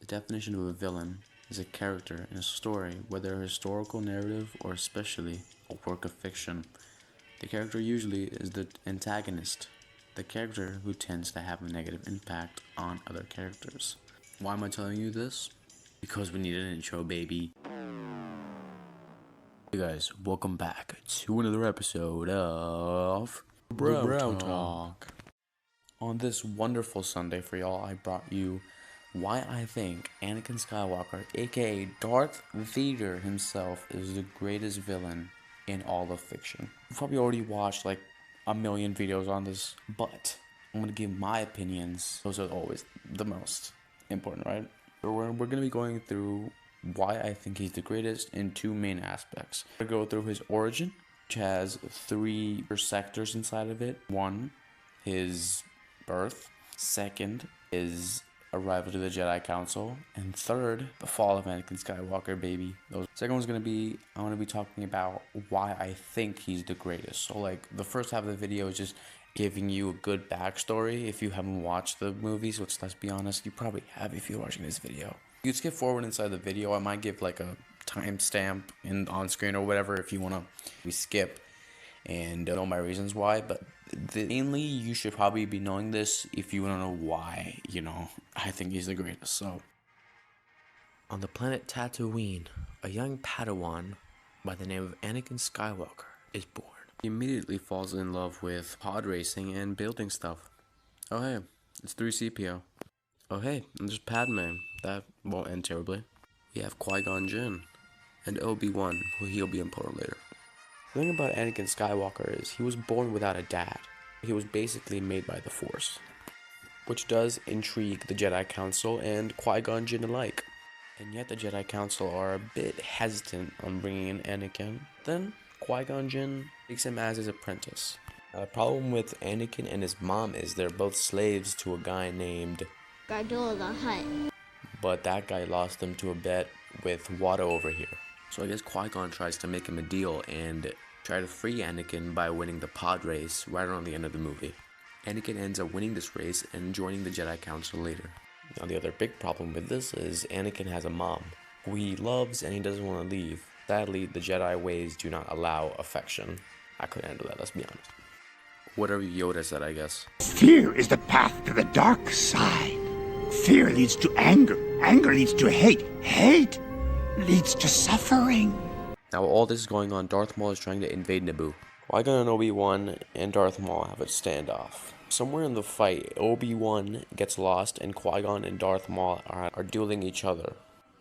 definition of a villain is a character in a story, whether a historical narrative or especially a work of fiction. The character usually is the antagonist, the character who tends to have a negative impact on other characters. Why am I telling you this? Because we need an intro, baby. Hey guys, welcome back to another episode of Bro Talk. On this wonderful Sunday for y'all, I brought you why I think Anakin Skywalker, aka Darth Vader himself, is the greatest villain in all of fiction. You've probably already watched like a million videos on this, but I'm gonna give my opinions. Those are always the most important, right? So we're gonna be going through why I think he's the greatest in two main aspects. We're gonna go through his origin, which has three sectors inside of it. One, his birth. Second, his arrival to the Jedi Council. And third, the fall of Anakin Skywalker, baby. Second one's gonna be, I'm gonna be talking about why I think he's the greatest. So like the first half of the video is just giving you a good backstory if you haven't watched the movie, so let's be honest, you probably have if you're watching this video. You skip forward inside the video. I might give like a timestamp on screen or whatever if you wanna skip and know my reasons why, but mainly you should probably be knowing this if you want to know why, I think he's the greatest. So, on the planet Tatooine, a young Padawan by the name of Anakin Skywalker is born. He immediately falls in love with pod racing and building stuff. Oh hey, it's 3CPO. Oh hey, and there's Padme. That won't end terribly. We have Qui-Gon Jinn and Obi-Wan, who he'll be important later. The thing about Anakin Skywalker is he was born without a dad. He was basically made by the Force, which does intrigue the Jedi Council and Qui-Gon Jinn alike. And yet the Jedi Council are a bit hesitant on bringing in Anakin. Then Qui-Gon Jinn takes him as his apprentice. Now, the problem with Anakin and his mom is they're both slaves to a guy named Gardola the Hutt. But that guy lost them to a bet with Watto over here. So I guess Qui-Gon tries to make him a deal and try to free Anakin by winning the pod race right around the end of the movie. Anakin ends up winning this race and joining the Jedi Council later. Now the other big problem with this is Anakin has a mom who he loves and he doesn't want to leave. Sadly, the Jedi ways do not allow affection. I couldn't handle that, let's be honest. Whatever Yoda said, I guess. Fear is the path to the dark side. Fear leads to anger. Anger leads to hate. Hate leads to suffering. Now while all this is going on, Darth Maul is trying to invade Naboo. Qui-Gon and Obi-Wan and Darth Maul have a standoff. Somewhere in the fight, Obi-Wan gets lost and Qui-Gon and Darth Maul are dueling each other.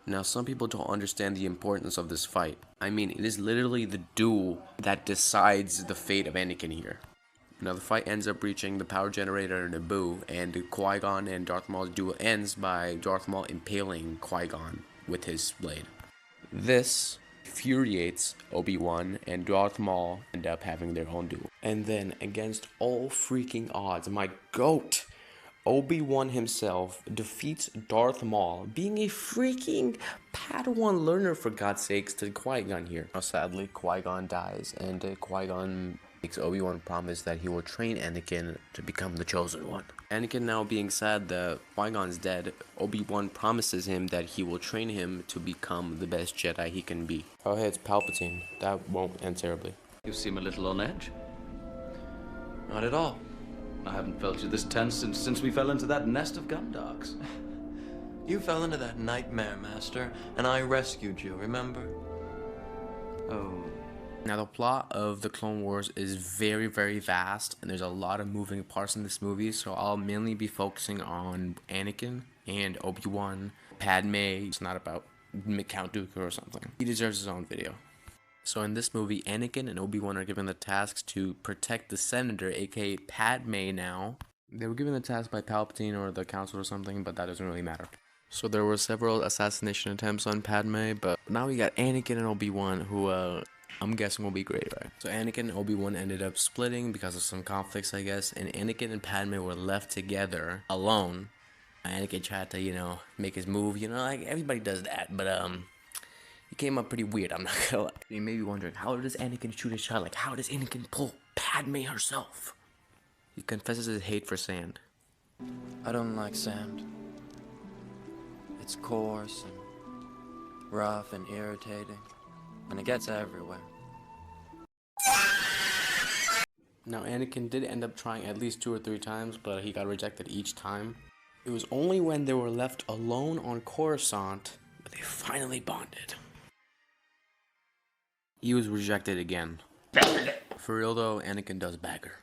Now some people don't understand the importance of this fight. I mean, it is literally the duel that decides the fate of Anakin here. Now the fight ends up reaching the power generator in Naboo, and Qui-Gon and Darth Maul's duel ends by Darth Maul impaling Qui-Gon with his blade. This infuriates Obi-Wan, and Darth Maul end up having their own duel. And then, against all freaking odds, my GOAT, Obi-Wan himself defeats Darth Maul, being a freaking Padawan learner for God's sakes to Qui-Gon here. Now sadly, Qui-Gon dies, and Qui-Gon makes Obi-Wan promise that he will train Anakin to become the chosen one. Anakin now being sad that Qui-Gon's dead, Obi-Wan promises him that he will train him to become the best Jedi he can be. Oh hey, it's Palpatine. That won't end terribly. You seem a little on edge. Not at all. I haven't felt you this tense since we fell into that nest of Gundarks. You fell into that nightmare, Master, and I rescued you, remember? Oh. Now the plot of the Clone Wars is very, very vast, and there's a lot of moving parts in this movie, so I'll mainly be focusing on Anakin and Obi-Wan. Padme, it's not about Count Dooku or something. He deserves his own video. So in this movie, Anakin and Obi-Wan are given the task to protect the Senator, aka Padme now. They were given the task by Palpatine or the Council or something, but that doesn't really matter. So there were several assassination attempts on Padme, but now we got Anakin and Obi-Wan who, I'm guessing will be great, right? So Anakin and Obi-Wan ended up splitting because of some conflicts, I guess, and Anakin and Padme were left together alone. Anakin tried to, make his move, like everybody does that, but he came up pretty weird, I'm not gonna lie. You may be wondering, how does Anakin shoot his shot? Like, how does Anakin pull Padme herself? He confesses his hate for sand. I don't like sand. It's coarse and rough and irritating, and it gets everywhere. Now, Anakin did end up trying at least 2 or 3 times, but he got rejected each time. It was only when they were left alone on Coruscant that they finally bonded. He was rejected again. For real though, Anakin does bag her.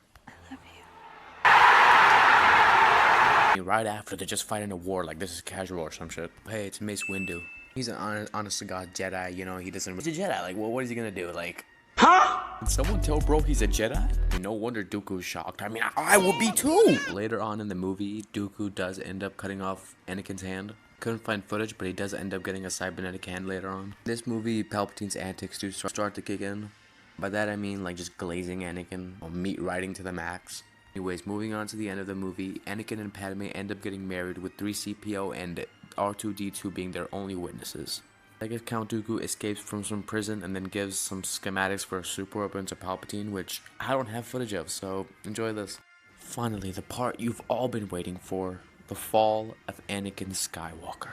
Right after, they're just fighting a war like this is casual or some shit. Hey, it's Mace Windu. He's an honest to God Jedi, you know, he doesn't... He's a Jedi, like, well, what is he gonna do, like... Huh? Did someone tell bro he's a Jedi? No wonder Dooku's shocked. I mean, I would be too! Later on in the movie, Dooku does end up cutting off Anakin's hand. Couldn't find footage, but he does end up getting a cybernetic hand later on. This movie, Palpatine's antics do start to kick in. By that I mean, like, just glazing Anakin, or meat riding to the max. Anyways, moving on to the end of the movie, Anakin and Padme end up getting married with 3CPO and R2-D2 being their only witnesses. I guess Count Dooku escapes from some prison and then gives some schematics for a super weapon to Palpatine, which I don't have footage of, so enjoy this. Finally, the part you've all been waiting for, the fall of Anakin Skywalker.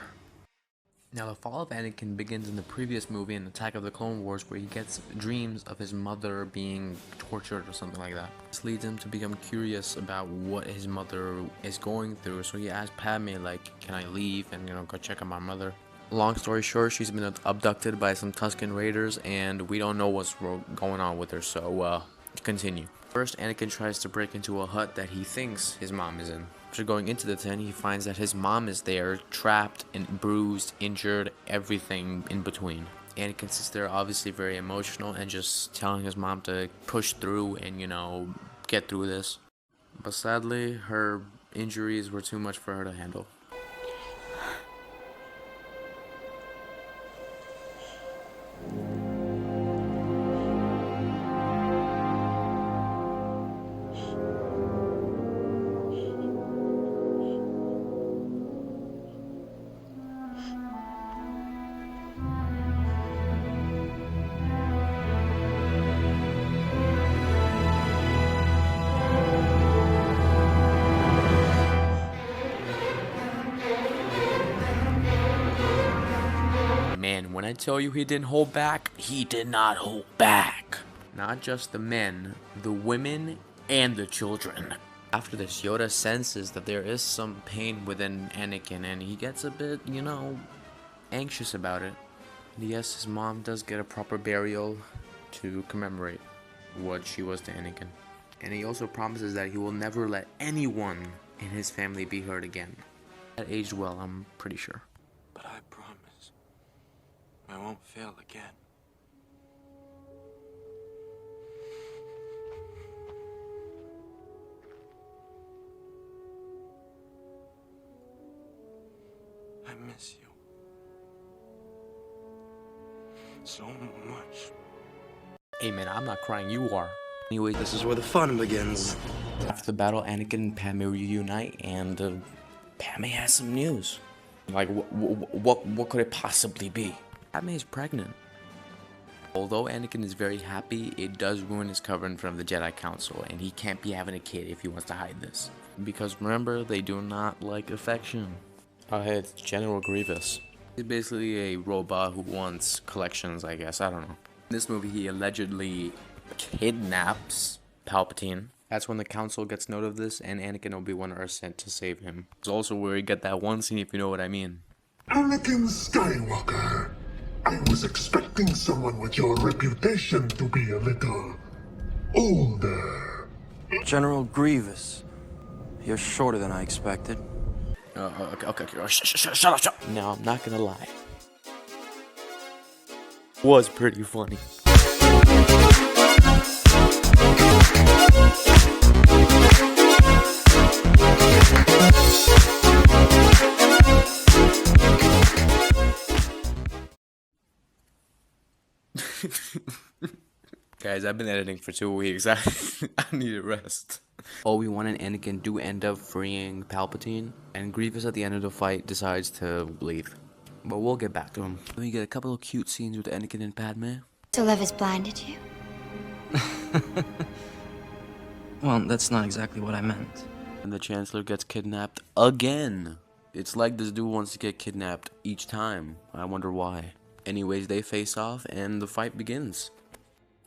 Now, the fall of Anakin begins in the previous movie in Attack of the Clone Wars, where he gets dreams of his mother being tortured or something like that. This leads him to become curious about what his mother is going through, so he asks Padme, like, can I leave and, you know, go check on my mother? Long story short, she's been abducted by some Tusken Raiders, and we don't know what's going on with her, so, continue. First, Anakin tries to break into a hut that he thinks his mom is in. After going into the tent, he finds that his mom is there, trapped and bruised, injured, everything in between. Anakin sits there obviously very emotional and just telling his mom to push through and, you know, get through this. But sadly, her injuries were too much for her to handle. Man, when I tell you he didn't hold back, he did not hold back. Not just the men, the women, and the children. After this, Yoda senses that there is some pain within Anakin, and he gets a bit, you know, anxious about it. And yes, his mom does get a proper burial to commemorate what she was to Anakin. And he also promises that he will never let anyone in his family be hurt again. That aged well, I'm pretty sure. But I promise I won't fail again. I miss you so much. Hey man, I'm not crying, you are. Anyway, This is where the fun begins. after the battle, Anakin and Padme reunite, and Padme has some news. Like, what could it possibly be? Padme is pregnant. Although Anakin is very happy, it does ruin his cover in front of the Jedi Council, and he can't be having a kid if he wants to hide this. Because remember, they do not like affection. Oh hey, it's General Grievous. He's basically a robot who wants collections, I guess, I don't know. In this movie, he allegedly kidnaps Palpatine. That's when the council gets note of this, and Anakin and Obi-Wan are sent to save him. It's also where you get that one scene, if you know what I mean. Anakin Skywalker, I was expecting someone with your reputation to be a little older. General Grievous, you're shorter than I expected. Okay. Shut up. Now, I'm not gonna lie. Was pretty funny. Guys, I've been editing for 2 weeks. I need a rest. Obi-Wan and Anakin do end up freeing Palpatine, and Grievous at the end of the fight decides to leave. But we'll get back to him. We get a couple of cute scenes with Anakin and Padme. So love has blinded you. Well, that's not exactly what I meant. And the Chancellor gets kidnapped again. It's like this dude wants to get kidnapped each time. I wonder why. Anyways, they face off and the fight begins.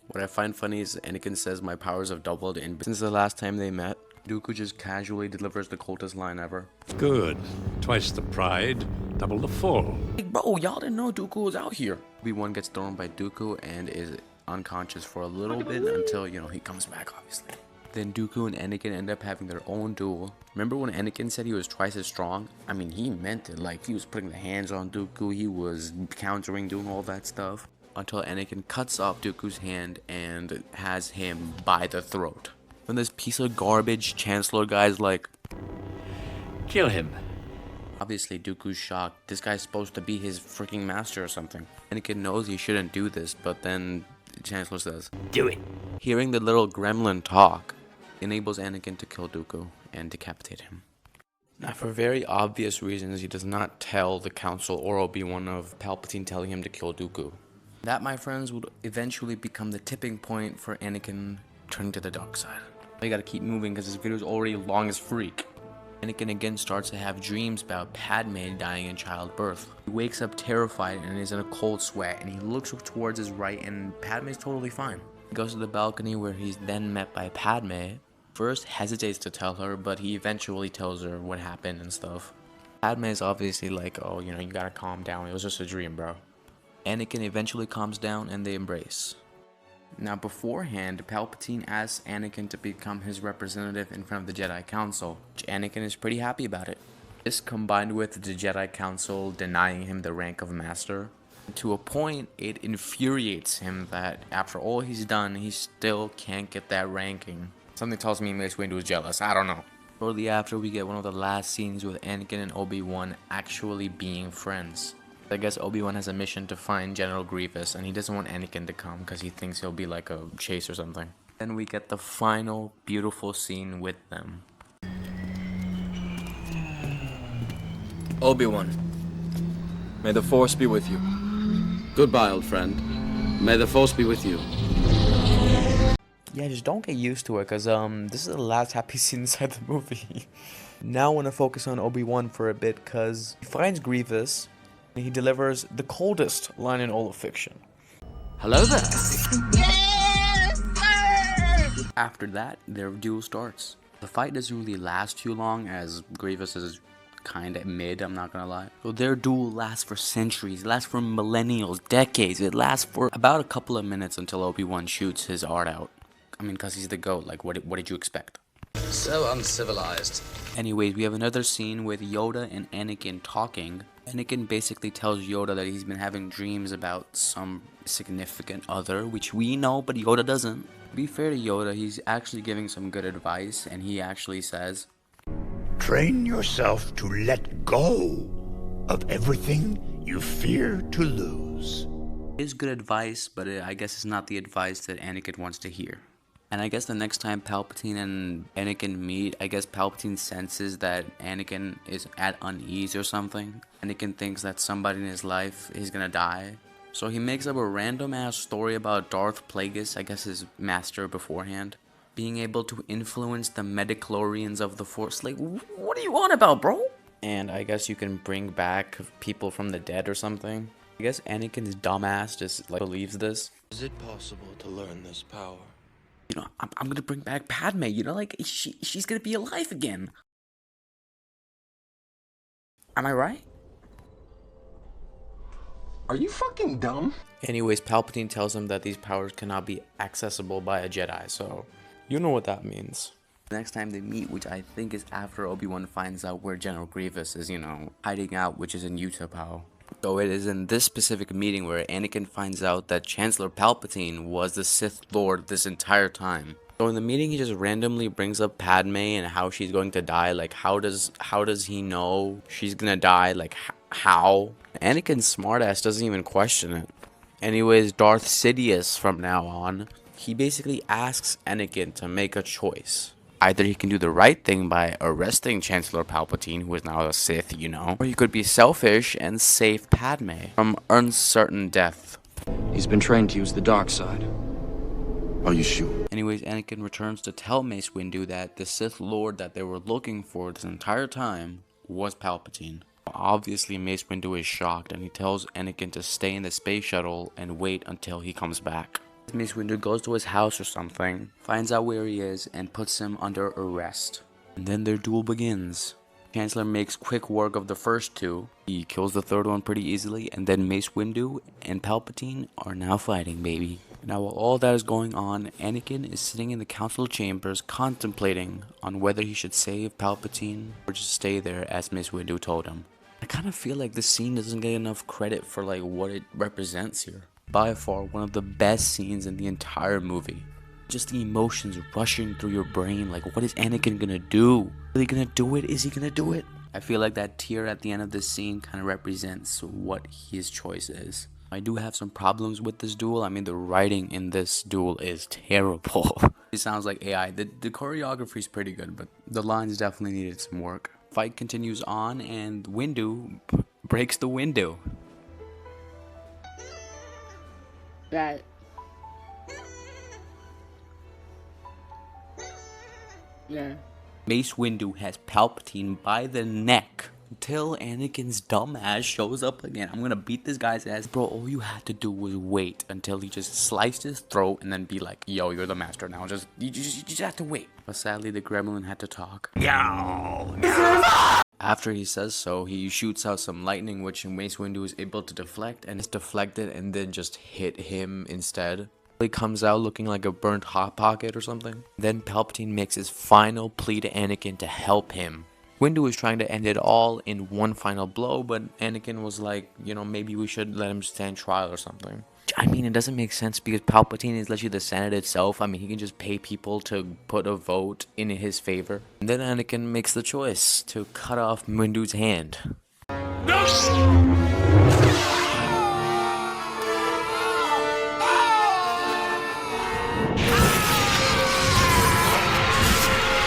What I find funny is Anakin says my powers have doubled since the last time they met. Dooku just casually delivers the coldest line ever. Good. Twice the pride, double the fall. Hey bro, y'all didn't know Dooku was out here. Obi-Wan gets thrown by Dooku and is unconscious for a little bit until, you know, he comes back, obviously. Then Dooku and Anakin end up having their own duel. Remember when Anakin said he was twice as strong? I mean, he meant it. Like, he was putting the hands on Dooku, he was countering, doing all that stuff. Until Anakin cuts off Dooku's hand and has him by the throat. Then this piece of garbage Chancellor guy's like, Kill him. obviously Dooku's shocked. This guy's supposed to be his freaking master or something. Anakin knows he shouldn't do this, but then the Chancellor says, Do it. Hearing the little gremlin talk enables Anakin to kill Dooku and decapitate him. Now, for very obvious reasons, he does not tell the Council or Obi-Wan of Palpatine telling him to kill Dooku. That, my friends, would eventually become the tipping point for Anakin turning to the dark side. You gotta keep moving because this video is already long as freak. Anakin again starts to have dreams about Padme dying in childbirth. He wakes up terrified and is in a cold sweat, and he looks towards his right and Padme's totally fine. He goes to the balcony where he's then met by Padme. First hesitates to tell her, but he eventually tells her what happened and stuff. Padme is obviously like, oh, you know, you gotta calm down, it was just a dream, bro. Anakin eventually calms down and they embrace. Now beforehand, Palpatine asks Anakin to become his representative in front of the Jedi Council, which Anakin is pretty happy about it. This combined with the Jedi Council denying him the rank of Master, to a point it infuriates him that after all he's done, he still can't get that ranking. Something tells me Mace Windu is jealous, I don't know. Shortly after, we get one of the last scenes with Anakin and Obi-Wan actually being friends. I guess Obi-Wan has a mission to find General Grievous, and he doesn't want Anakin to come because he thinks he'll be like a chase or something. Then we get the final beautiful scene with them. Obi-Wan, may the Force be with you. Goodbye, old friend. May the Force be with you. Yeah, just don't get used to it, because this is the last happy scene inside the movie. Now I want to focus on Obi-Wan for a bit, because he finds Grievous, and he delivers the coldest line in all of fiction. Hello there. After that, their duel starts. The fight doesn't really last too long, as Grievous is kinda mid, I'm not gonna lie. So their duel lasts for centuries, it lasts for millennials, decades. It lasts for about a couple of minutes until Obi-Wan shoots his art out. I mean, cause he's the GOAT, like what did you expect? So uncivilized. Anyways, we have another scene with Yoda and Anakin talking. Anakin basically tells Yoda that he's been having dreams about some significant other, which we know, but Yoda doesn't. To be fair to Yoda, he's actually giving some good advice, and he actually says, Train yourself to let go of everything you fear to lose. it is good advice, but I guess it's not the advice that Anakin wants to hear. And I guess the next time Palpatine and Anakin meet, I guess Palpatine senses that Anakin is at unease or something. Anakin thinks that somebody in his life is gonna die. So he makes up a random ass story about Darth Plagueis, I guess his master beforehand, being able to influence the midichlorians of the Force. Like, what are you on about, bro? And I guess you can bring back people from the dead or something. I guess Anakin's dumbass just like believes this. Is it possible to learn this power? You know, I'm gonna bring back Padme, you know, like, she's gonna be alive again. Am I right? Are you fucking dumb? Anyways, Palpatine tells him that these powers cannot be accessible by a Jedi, so you know what that means. Next time they meet, which I think is after Obi-Wan finds out where General Grievous is, you know, hiding out, which is in Utapau. So it is in this specific meeting where Anakin finds out that Chancellor Palpatine was the Sith Lord this entire time. So in the meeting, he just randomly brings up Padme and how she's going to die. Like, how does he know she's gonna die? Like, how? Anakin's smartass doesn't even question it. Anyways, Darth Sidious from now on, he basically asks Anakin to make a choice. Either he can do the right thing by arresting Chancellor Palpatine, who is now a Sith, you know, or he could be selfish and save Padme from uncertain death. He's been trained to use the dark side. Are you sure? Anyways, Anakin returns to tell Mace Windu that the Sith Lord that they were looking for this entire time was Palpatine. Obviously, Mace Windu is shocked, and he tells Anakin to stay in the space shuttle and wait until he comes back. Mace Windu goes to his house or something, finds out where he is, and puts him under arrest. And then their duel begins. Chancellor makes quick work of the first two. He kills the third one pretty easily, and then Mace Windu and Palpatine are now fighting, baby. Now while all that is going on, Anakin is sitting in the council chambers contemplating on whether he should save Palpatine or just stay there as Mace Windu told him. I kind of feel like this scene doesn't get enough credit for like what it represents here. By far one of the best scenes in the entire movie. Just the emotions rushing through your brain, like what is Anakin gonna do? Is he gonna do it? Is he gonna do it? I feel like that tear at the end of this scene kind of represents what his choice is. I do have some problems with this duel. I mean, the writing in this duel is terrible. It sounds like AI. The choreography is pretty good, but the lines definitely needed some work. Fight continues on, and Windu breaks the window. Right. Yeah. Mace Windu has Palpatine by the neck until Anakin's dumb ass shows up again. I'm gonna beat this guy's ass. Bro, all you had to do was wait until he just sliced his throat and then be like, yo, you're the master now. You just have to wait. But sadly, the gremlin had to talk. Yo! After he says so, he shoots out some lightning, which Mace Windu is able to deflect, and it's deflected and then just hit him instead. He comes out looking like a burnt hot pocket or something. Then Palpatine makes his final plea to Anakin to help him. Windu was trying to end it all in one final blow, but Anakin was like, you know, maybe we should let him stand trial or something. I mean, it doesn't make sense because Palpatine is literally the Senate itself. I mean, he can just pay people to put a vote in his favor. And then Anakin makes the choice to cut off Windu's hand.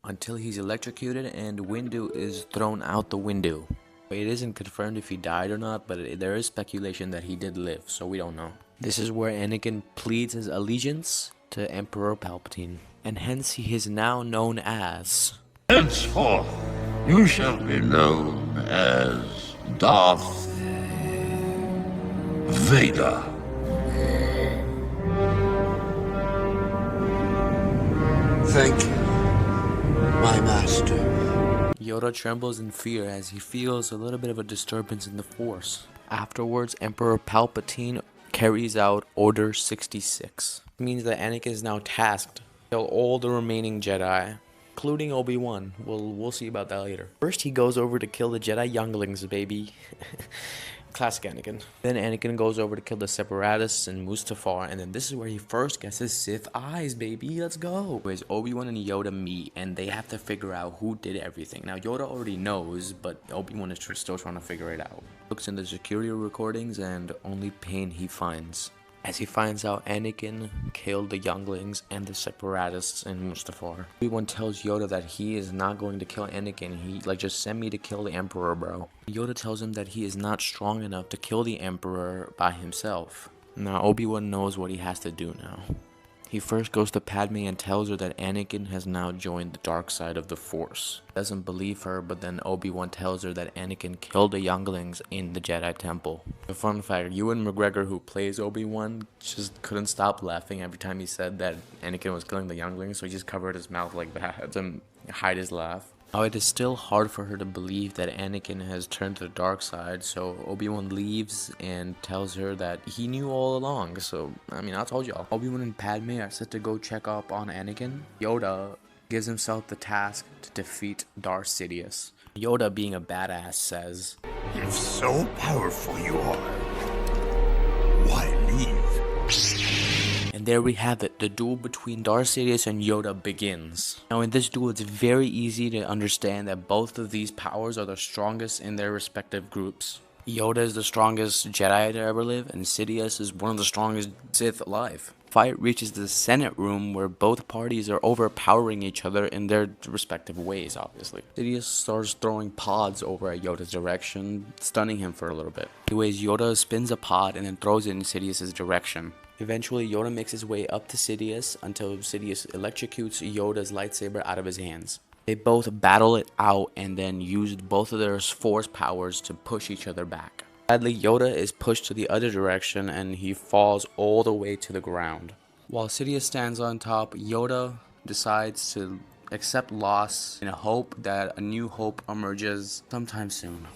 Until he's electrocuted and Windu is thrown out the window. It isn't confirmed if he died or not, but there is speculation that he did live, so we don't know. This is where Anakin pleads his allegiance to Emperor Palpatine, and hence he is now known as... Henceforth, you shall be known as Darth Vader. Thank you, my master. Yoda trembles in fear as he feels a little bit of a disturbance in the Force. Afterwards, Emperor Palpatine carries out Order 66. It means that Anakin is now tasked to kill all the remaining Jedi, including Obi-Wan. We'll see about that later. First, he goes over to kill the Jedi younglings, baby. Classic Anakin. Then Anakin goes over to kill the Separatists and Mustafar, and then this is where he first gets his Sith eyes, baby. Let's go. Anyways, Obi-Wan and Yoda meet, and they have to figure out who did everything. Now, Yoda already knows, but Obi-Wan is still trying to figure it out. Looks in the security recordings, and only pain he finds. As he finds out Anakin killed the younglings and the Separatists in Mustafar. Obi-Wan tells Yoda that he is not going to kill Anakin. He just sent me to kill the Emperor, bro. Yoda tells him that he is not strong enough to kill the Emperor by himself. Now Obi-Wan knows what he has to do now. He first goes to Padme and tells her that Anakin has now joined the dark side of the Force. Doesn't believe her, but then Obi-Wan tells her that Anakin killed the younglings in the Jedi Temple. A fun fact, Ewan McGregor, who plays Obi-Wan, just couldn't stop laughing every time he said that Anakin was killing the younglings, so he just covered his mouth like that to hide his laugh. Now, it is still hard for her to believe that Anakin has turned to the dark side, so Obi-Wan leaves and tells her that he knew all along. So, I mean, I told y'all. Obi-Wan and Padme are set to go check up on Anakin. Yoda gives himself the task to defeat Darth Sidious. Yoda, being a badass, says, If so powerful you are, why leave? And there we have it, the duel between Darth Sidious and Yoda begins. Now in this duel, it's very easy to understand that both of these powers are the strongest in their respective groups. Yoda is the strongest Jedi to ever live, and Sidious is one of the strongest Sith alive. Fight reaches the Senate room where both parties are overpowering each other in their respective ways, obviously. Sidious starts throwing pods over at Yoda's direction, stunning him for a little bit. Anyways, Yoda spins a pod and then throws it in Sidious's direction. Eventually, Yoda makes his way up to Sidious until Sidious electrocutes Yoda's lightsaber out of his hands. They both battle it out and then used both of their force powers to push each other back. Sadly, Yoda is pushed to the other direction and he falls all the way to the ground. While Sidious stands on top, Yoda decides to accept loss in a hope that a new hope emerges sometime soon.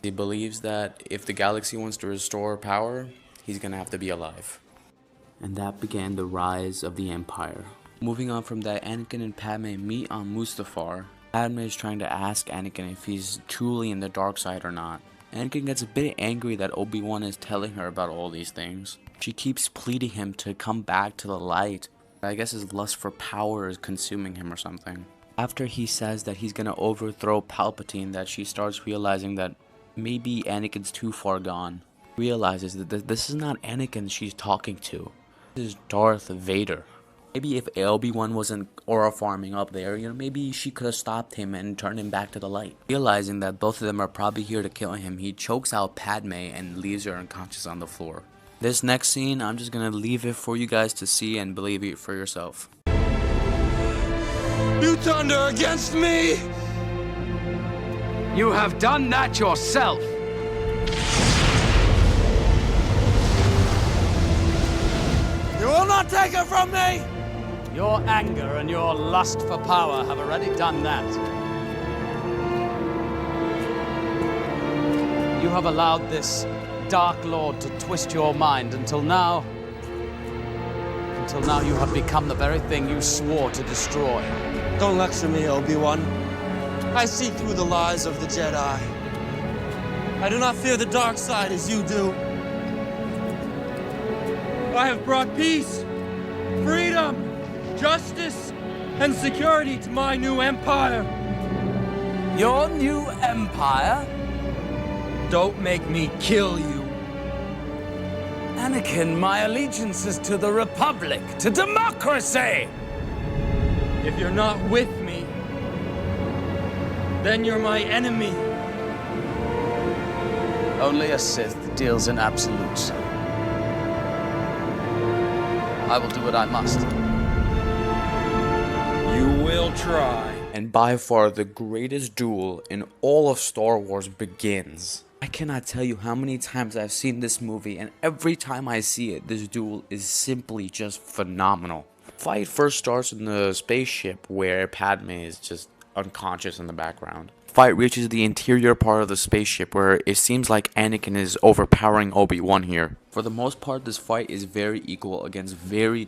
He believes that if the galaxy wants to restore power, he's gonna have to be alive. And that began the rise of the Empire. Moving on from that, Anakin and Padme meet on Mustafar. Padme is trying to ask Anakin if he's truly in the dark side or not. Anakin gets a bit angry that Obi-Wan is telling her about all these things. She keeps pleading him to come back to the light. I guess his lust for power is consuming him or something. After he says that he's gonna overthrow Palpatine, that she starts realizing that maybe Anakin's too far gone. Realizes that this is not Anakin she's talking to. This is Darth Vader. Maybe if Obi-Wan wasn't aura farming up there, maybe she could have stopped him and turned him back to the light. Realizing that both of them are probably here to kill him, he chokes out Padme and leaves her unconscious on the floor. This next scene, I'm just gonna leave it for you guys to see and believe it for yourself. You thunder against me! You have done that yourself! You will not take it from me! Your anger and your lust for power have already done that. You have allowed this Dark Lord to twist your mind until now you have become the very thing you swore to destroy. Don't lecture me, Obi-Wan. I see through the lies of the Jedi. I do not fear the dark side as you do. I have brought peace, freedom, justice, and security to my new empire. Your new empire? Don't make me kill you. Anakin, my allegiance is to the Republic, to democracy! If you're not with me, then you're my enemy. Only a Sith deals in absolutes. I will do what I must. You will try. And by far the greatest duel in all of Star Wars begins. I cannot tell you how many times I've seen this movie, and every time I see it, this duel is simply just phenomenal. The fight first starts in the spaceship where Padme is just unconscious in the background. The fight reaches the interior part of the spaceship where it seems like Anakin is overpowering Obi-Wan here. For the most part, this fight is very equal against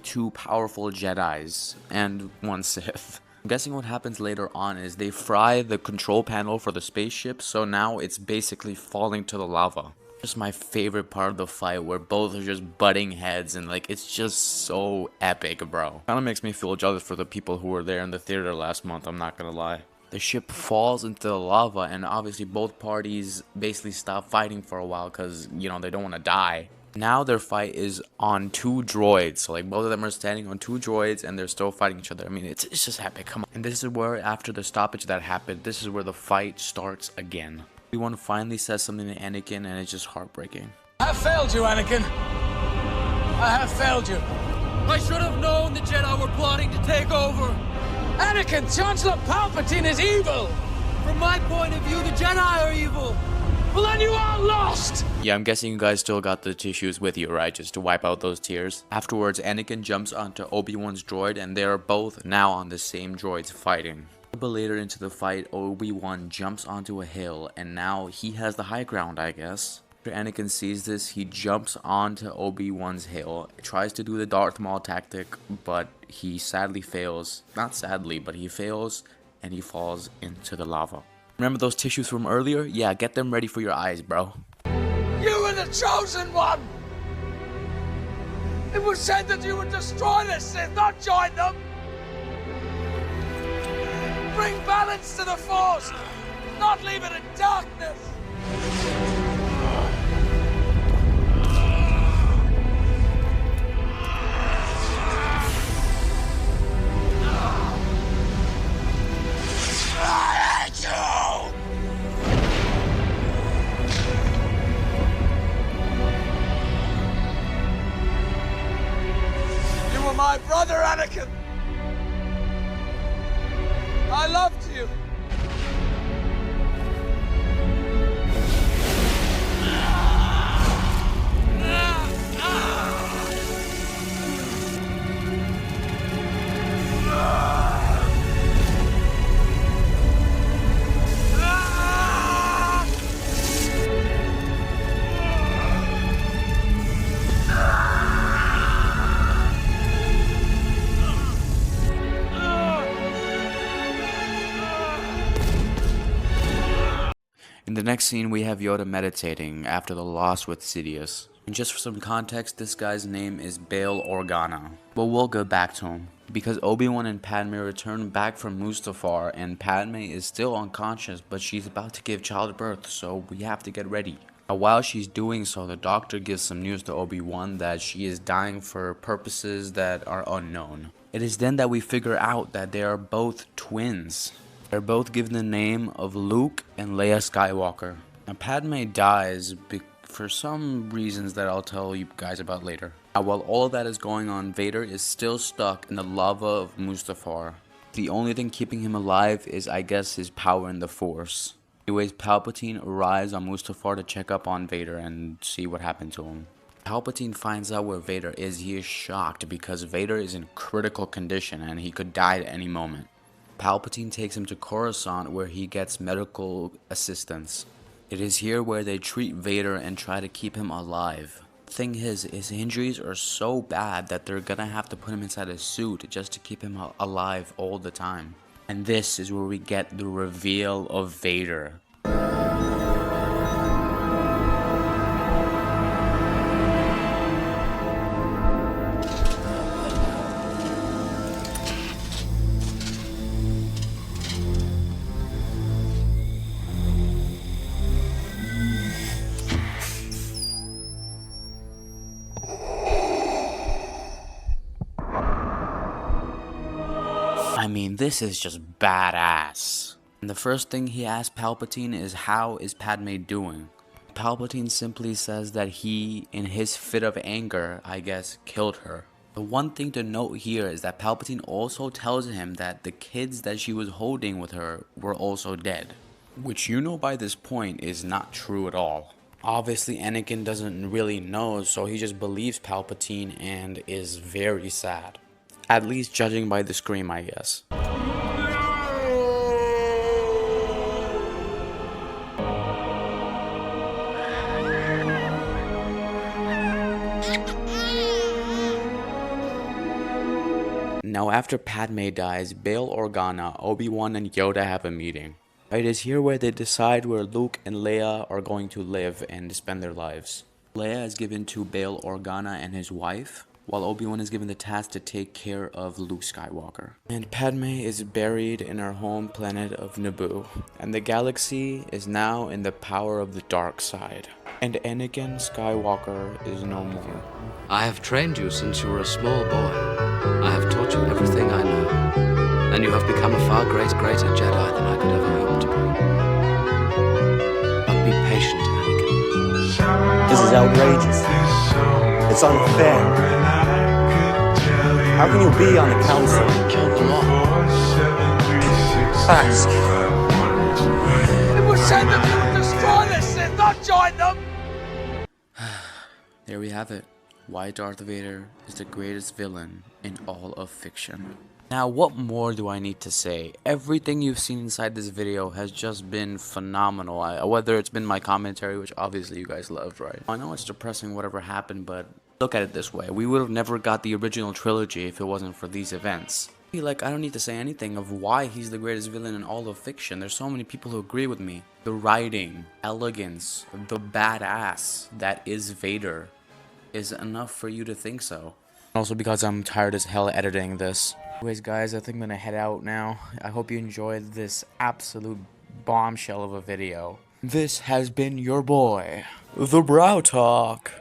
two powerful Jedis and one Sith. I'm guessing what happens later on is they fry the control panel for the spaceship, so now it's basically falling to the lava. Just my favorite part of the fight where both are just butting heads and it's just so epic, bro. Kinda makes me feel jealous for the people who were there in the theater last month, I'm not gonna lie. The ship falls into the lava and obviously both parties basically stop fighting for a while because, they don't want to die. Now their fight is on two droids, so both of them are standing on two droids and they're still fighting each other. I mean, it's just epic, come on. And this is where, after the stoppage that happened, this is where the fight starts again. Obi-Wan finally says something to Anakin and it's just heartbreaking. I have failed you, Anakin. I have failed you. I should have known the Jedi were plotting to take over. Anakin, Chancellor Palpatine is evil. From my point of view, the Jedi are evil. Well, then you are lost! Yeah, I'm guessing you guys still got the tissues with you, right? Just to wipe out those tears. Afterwards, Anakin jumps onto Obi-Wan's droid, and they are both now on the same droids fighting. A little bit later into the fight, Obi-Wan jumps onto a hill, and now he has the high ground, I guess. After Anakin sees this, he jumps onto Obi-Wan's hill, tries to do the Darth Maul tactic, but he sadly fails. Not sadly, but he fails, and he falls into the lava. Remember those tissues from earlier? Yeah, get them ready for your eyes, bro. You were the chosen one! It was said that you would destroy the Sith, not join them! Bring balance to the Force, not leave it in darkness! My brother, Anakin! I loved next scene, we have Yoda meditating after the loss with Sidious. And just for some context, this guy's name is Bail Organa. But we'll go back to him. Because Obi-Wan and Padme return back from Mustafar, and Padme is still unconscious, but she's about to give childbirth, so we have to get ready. Now, while she's doing so, the doctor gives some news to Obi-Wan that she is dying for purposes that are unknown. It is then that we figure out that they are both twins. They're both given the name of Luke and Leia Skywalker. Now, Padme dies for some reasons that I'll tell you guys about later. Now, while all of that is going on, Vader is still stuck in the lava of Mustafar. The only thing keeping him alive is, I guess, his power in the Force. Anyways, Palpatine arrives on Mustafar to check up on Vader and see what happened to him. Palpatine finds out where Vader is. He is shocked because Vader is in critical condition and he could die at any moment. Palpatine takes him to Coruscant where he gets medical assistance. It is here where they treat Vader and try to keep him alive. Thing is, his injuries are so bad that they're gonna have to put him inside a suit just to keep him alive all the time. And this is where we get the reveal of Vader. I mean, this is just badass. And the first thing he asks Palpatine is, how is Padme doing? Palpatine simply says that he, in his fit of anger, I guess, killed her. The one thing to note here is that Palpatine also tells him that the kids that she was holding with her were also dead. Which you know by this point is not true at all. Obviously Anakin doesn't really know, so he just believes Palpatine and is very sad. At least judging by the scream, I guess. Now after Padme dies, Bail Organa, Obi-Wan and Yoda have a meeting. It is here where they decide where Luke and Leia are going to live and spend their lives. Leia is given to Bail Organa and his wife, while Obi-Wan is given the task to take care of Luke Skywalker. And Padme is buried in her home planet of Naboo, and the galaxy is now in the power of the dark side. And Anakin Skywalker is no more. I have trained you since you were a small boy. I have taught you everything I know, and you have become a far greater Jedi than I could ever hope to be. But be patient, Anakin. This is outrageous. It's unfair. How can you be on the council and kill them all? Ask. It was said that you would destroy this Sith, not join them! There we have it. Why Darth Vader is the greatest villain in all of fiction. Now, what more do I need to say? Everything you've seen inside this video has just been phenomenal. Whether it's been my commentary, which obviously you guys loved, right? I know it's depressing whatever happened, but look at it this way. We would have never got the original trilogy if it wasn't for these events. Like, I don't need to say anything of why he's the greatest villain in all of fiction. There's so many people who agree with me. The writing, elegance, the badass that is Vader is enough for you to think so. Also because I'm tired as hell editing this. Anyways guys, I think I'm gonna head out now. I hope you enjoyed this absolute bombshell of a video. This has been your boy, The Brow Talk.